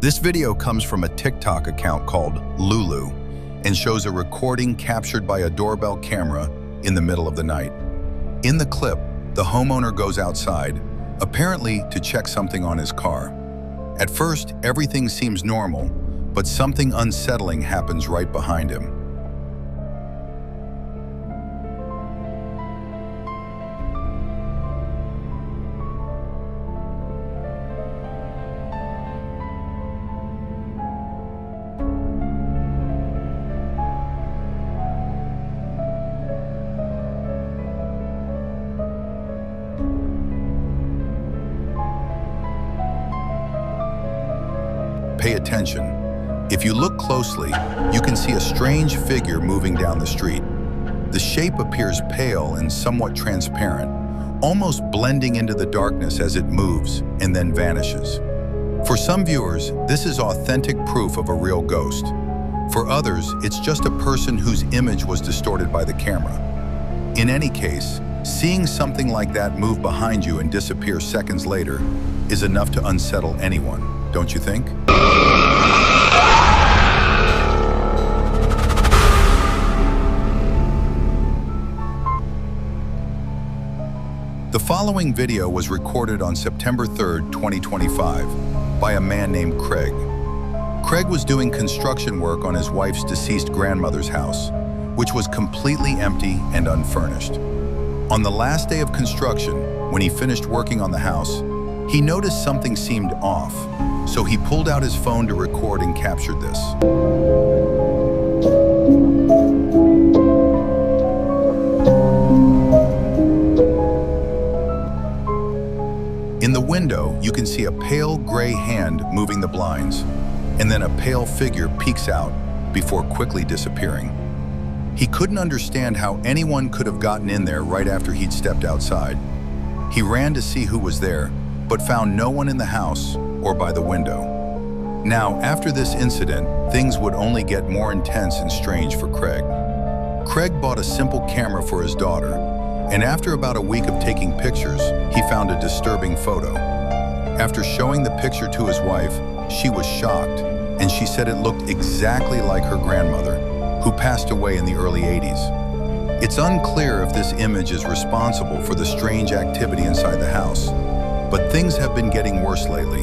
This video comes from a TikTok account called Lulu and shows a recording captured by a doorbell camera in the middle of the night. In the clip, the homeowner goes outside, apparently to check something on his car. At first, everything seems normal, but something unsettling happens right behind him. Pay attention. If you look closely, you can see a strange figure moving down the street. The shape appears pale and somewhat transparent, almost blending into the darkness as it moves and then vanishes. For some viewers, this is authentic proof of a real ghost. For others, it's just a person whose image was distorted by the camera. In any case, seeing something like that move behind you and disappear seconds later is enough to unsettle anyone, don't you think? The following video was recorded on September 3rd, 2025, by a man named Craig. Craig was doing construction work on his wife's deceased grandmother's house, which was completely empty and unfurnished. On the last day of construction, when he finished working on the house, he noticed something seemed off, so he pulled out his phone to record and captured this. In the window, you can see a pale gray hand moving the blinds, and then a pale figure peeks out before quickly disappearing. He couldn't understand how anyone could have gotten in there right after he'd stepped outside. He ran to see who was there, but found no one in the house or by the window. Now, after this incident, things would only get more intense and strange for Craig. Craig bought a simple camera for his daughter, and after about a week of taking pictures, he found a disturbing photo. After showing the picture to his wife, she was shocked, and she said it looked exactly like her grandmother, who passed away in the early 80s. It's unclear if this image is responsible for the strange activity inside the house, but things have been getting worse lately.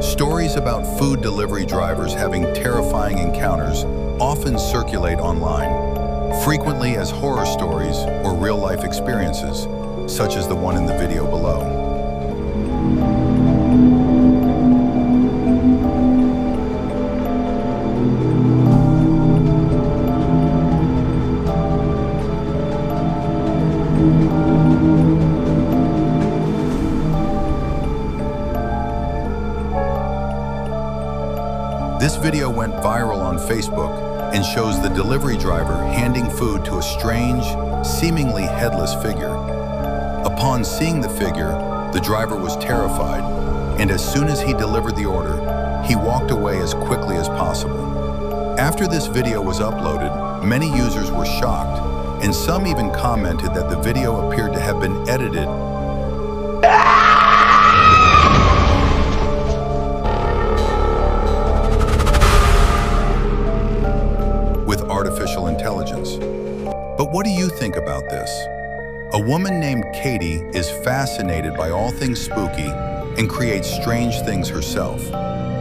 Stories about food delivery drivers having terrifying encounters often circulate online, frequently as horror stories or real-life experiences, such as the one in the video below. This video went viral on Facebook and shows the delivery driver handing food to a strange, seemingly headless figure. Upon seeing the figure, the driver was terrified, and as soon as he delivered the order, he walked away as quickly as possible. After this video was uploaded, many users were shocked, and some even commented that the video appeared to have been edited artificial intelligence. But what do you think about this? A woman named Katie is fascinated by all things spooky and creates strange things herself.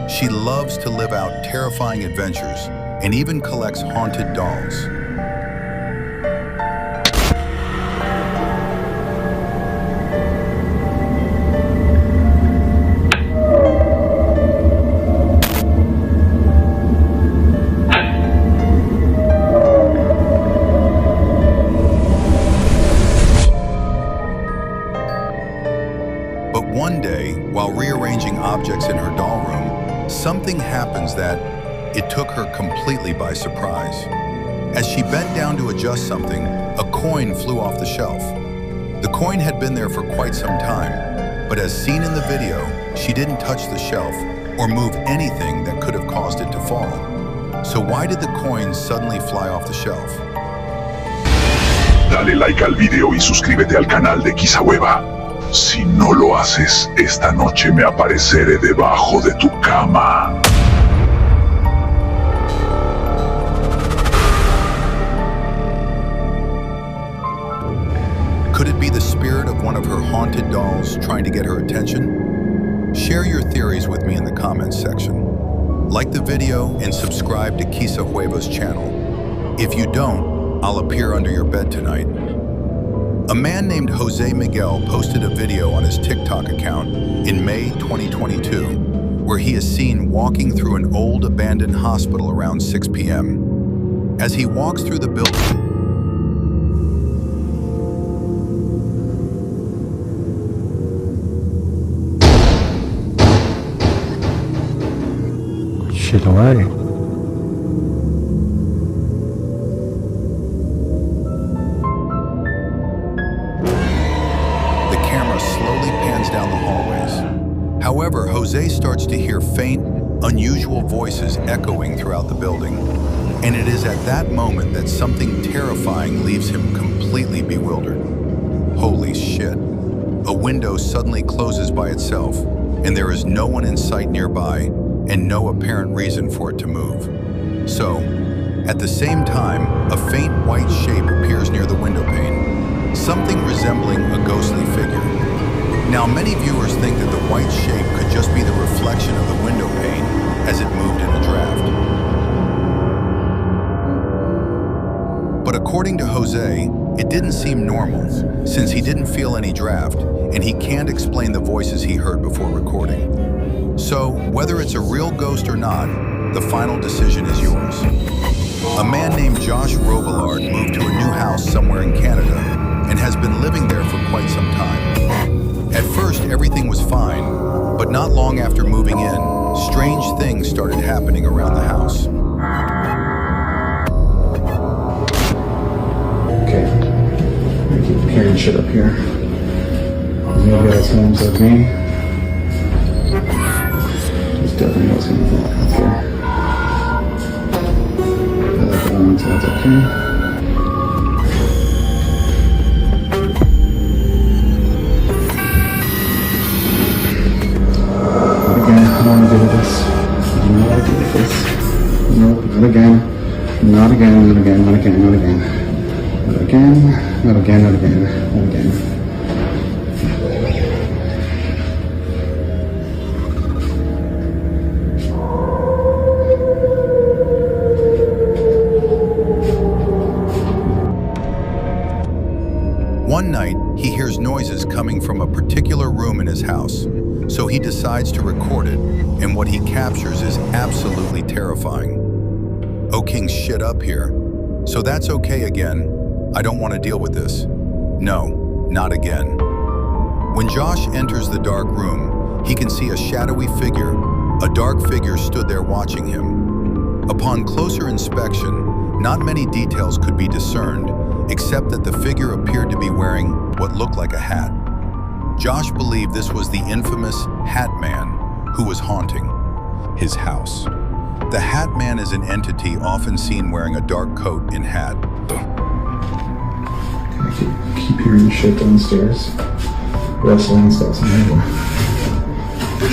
She loves to live out terrifying adventures and even collects haunted dolls. But one day, while rearranging objects in her doll room, something happens that it took her completely by surprise. As she bent down to adjust something, a coin flew off the shelf. The coin had been there for quite some time, but as seen in the video, she didn't touch the shelf or move anything that could have caused it to fall. So why did the coin suddenly fly off the shelf? Dale like al video y suscríbete al canal de Kisahueva. Si no lo haces, esta noche me apareceré debajo de tu cama. Could it be the spirit of one of her haunted dolls trying to get her attention? Share your theories with me in the comments section. Like the video and subscribe to Kisahueva's channel. If you don't, I'll appear under your bed tonight. A man named Jose Miguel posted a video on his TikTok account in May 2022, where he is seen walking through an old abandoned hospital around 6 p.m. As he walks through the building, shit away. The camera slowly pans down the hallways. However, Jose starts to hear faint, unusual voices echoing throughout the building. And it is at that moment that something terrifying leaves him completely bewildered. Holy shit. A window suddenly closes by itself, and there is no one in sight nearby, and no apparent reason for it to move. So, at the same time, a faint white shape appears near the window pane, something resembling a ghostly figure. Now, many viewers think that the white shape could just be the reflection of the window pane as it moved in a draft. But according to Jose, it didn't seem normal, since he didn't feel any draft, and he can't explain the voices he heard before recording. So, whether it's a real ghost or not, the final decision is yours. A man named Josh Robillard moved to a new house somewhere in Canada and has been living there for quite some time. At first, everything was fine, but not long after moving in, strange things started happening around the house. Okay. I keep hearing shit up here. Maybe that's homes of me. Definitely knows gonna be up here. I like that one, so that's okay. Not again, I don't want to do this. I don't want to do this. Nope, not again. Not again, not again, not again, not again. Not again, not again, not again, not again. One night, he hears noises coming from a particular room in his house, so he decides to record it, and what he captures is absolutely terrifying. Oh, King's shit up here. So that's okay again. I don't want to deal with this. No, not again. When Josh enters the dark room, he can see a shadowy figure. A dark figure stood there watching him. Upon closer inspection, not many details could be discerned, except that the figure appeared to be wearing what looked like a hat. Josh believed this was the infamous Hat Man who was haunting his house. The Hat Man is an entity often seen wearing a dark coat and hat. I keep hearing shit downstairs. Rustling stuff.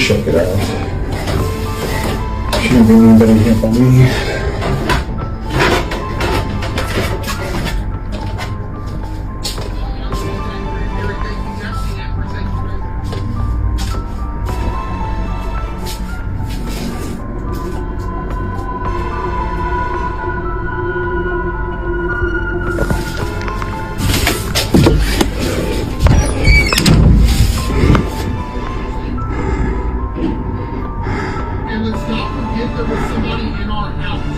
Check it out. Shouldn't be anybody here but me. And let's not forget there was somebody in our house.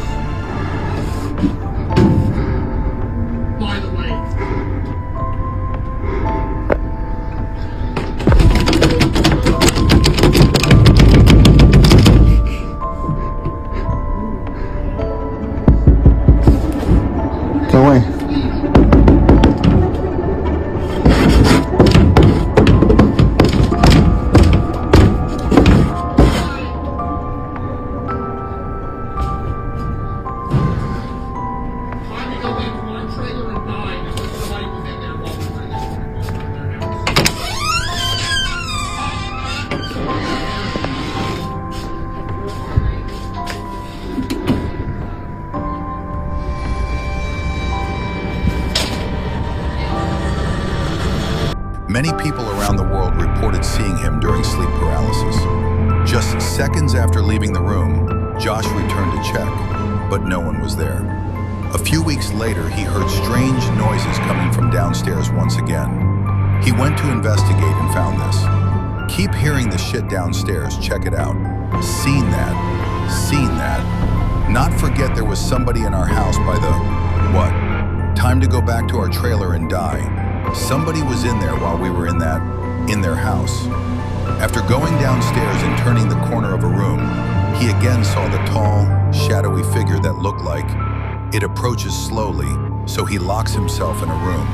Many people around the world reported seeing him during sleep paralysis. Just seconds after leaving the room, Josh returned to check, but no one was there. A few weeks later, he heard strange noises coming from downstairs once again. He went to investigate and found this. Keep hearing the shit downstairs, check it out. Seen that, seen that. Not forget there was somebody in our house by the, what? Time to go back to our trailer and die. Somebody was in there while we were in their house. After going downstairs and turning the corner of a room, he again saw the tall, shadowy figure that looked like it approaches slowly, so he locks himself in a room,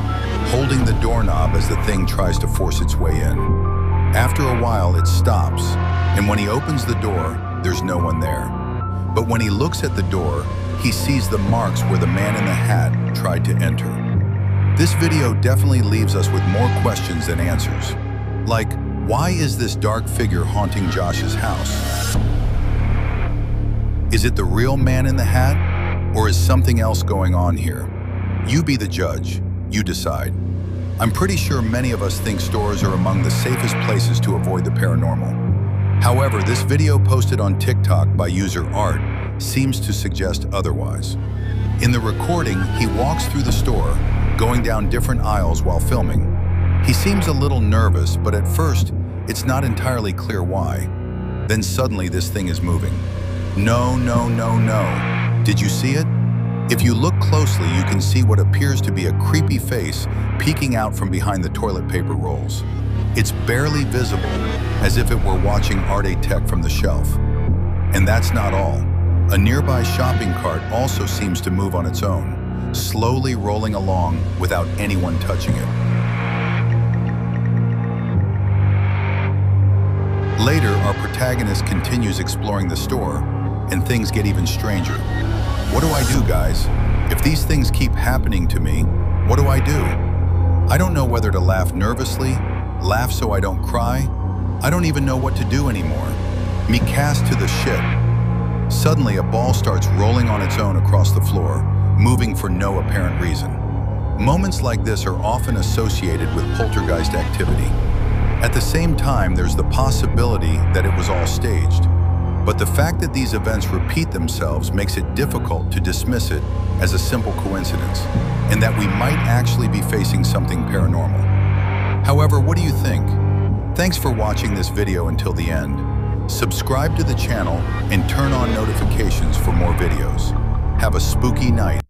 holding the doorknob as the thing tries to force its way in. After a while, it stops, and when he opens the door, there's no one there. But when he looks at the door, he sees the marks where the man in the hat tried to enter. This video definitely leaves us with more questions than answers. Like, why is this dark figure haunting Josh's house? Is it the real man in the hat, or is something else going on here? You be the judge, you decide. I'm pretty sure many of us think stores are among the safest places to avoid the paranormal. However, this video posted on TikTok by user Art seems to suggest otherwise. In the recording, he walks through the store, going down different aisles while filming. He seems a little nervous, but at first, it's not entirely clear why. Then suddenly this thing is moving. No, no, no, no. Did you see it? If you look closely, you can see what appears to be a creepy face peeking out from behind the toilet paper rolls. It's barely visible, as if it were watching Arte Tech from the shelf. And that's not all. A nearby shopping cart also seems to move on its own, slowly rolling along without anyone touching it. Later, our protagonist continues exploring the store, and things get even stranger. What do I do, guys? If these things keep happening to me, what do I do? I don't know whether to laugh nervously, laugh so I don't cry. I don't even know what to do anymore. Me cast to the shit. Suddenly, a ball starts rolling on its own across the floor, moving for no apparent reason. Moments like this are often associated with poltergeist activity. At the same time, there's the possibility that it was all staged. But the fact that these events repeat themselves makes it difficult to dismiss it as a simple coincidence, and that we might actually be facing something paranormal. However, what do you think? Thanks for watching this video until the end. Subscribe to the channel and turn on notifications for more videos. Have a spooky night.